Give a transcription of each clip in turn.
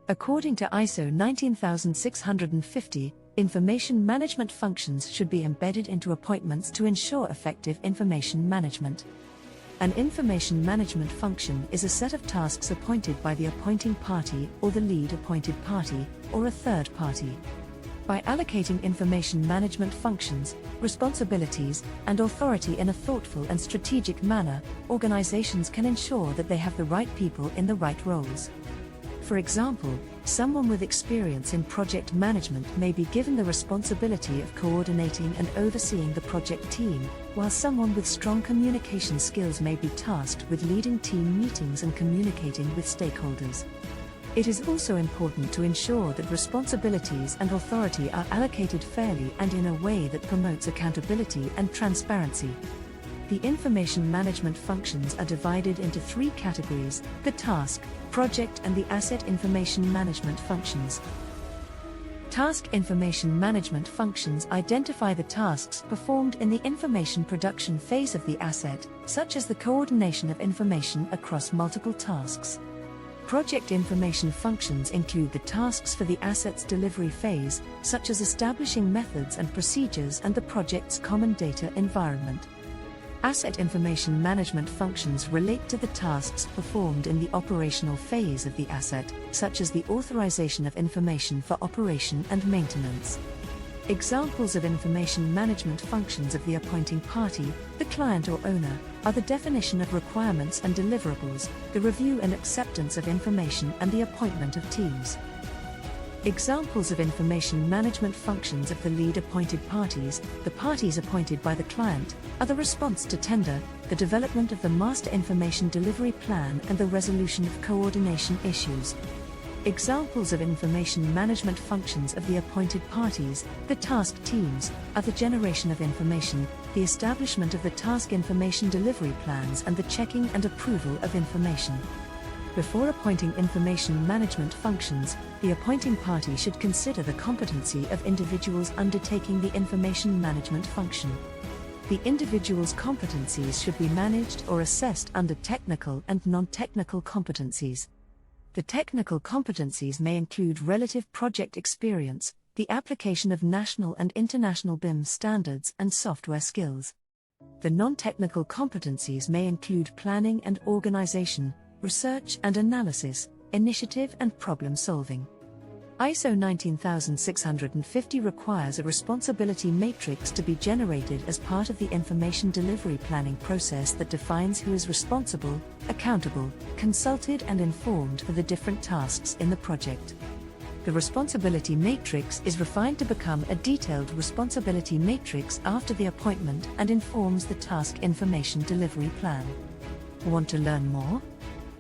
According to ISO 19650, information management functions should be embedded into appointments to ensure effective information management. An information management function is a set of tasks appointed by the appointing party or the lead appointed party, or a third party. By allocating information management functions, responsibilities, and authority in a thoughtful and strategic manner, organizations can ensure that they have the right people in the right roles. For example, someone with experience in project management may be given the responsibility of coordinating and overseeing the project team, while someone with strong communication skills may be tasked with leading team meetings and communicating with stakeholders. It is also important to ensure that responsibilities and authority are allocated fairly and in a way that promotes accountability and transparency. The information management functions are divided into three categories: the task, project, and the asset information management functions. Task information management functions identify the tasks performed in the information production phase of the asset, such as the coordination of information across multiple tasks. Project information functions include the tasks for the asset's delivery phase, such as establishing methods and procedures and the project's common data environment. Asset information management functions relate to the tasks performed in the operational phase of the asset, such as the authorization of information for operation and maintenance. Examples of information management functions of the appointing party, the client or owner, are the definition of requirements and deliverables, the review and acceptance of information, and the appointment of teams. Examples of information management functions of the lead appointed parties, the parties appointed by the client, are the response to tender, the development of the master information delivery plan, and the resolution of coordination issues. Examples of information management functions of the appointed parties, the task teams, are the generation of information, the establishment of the task information delivery plans, and the checking and approval of information. Before appointing information management functions, the appointing party should consider the competency of individuals undertaking the information management function. The individual's competencies should be managed or assessed under technical and non-technical competencies. The technical competencies may include relative project experience, the application of national and international BIM standards, and software skills. The non-technical competencies may include planning and organization, research and analysis, initiative and problem solving. ISO 19650 requires a responsibility matrix to be generated as part of the information delivery planning process that defines who is responsible, accountable, consulted and informed for the different tasks in the project. The responsibility matrix is refined to become a detailed responsibility matrix after the appointment and informs the task information delivery plan. Want to learn more?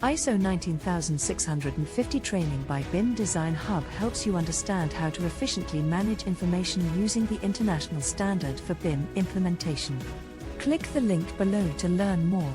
ISO 19650 training by BIM Design Hub helps you understand how to efficiently manage information using the international standard for BIM implementation. Click the link below to learn more.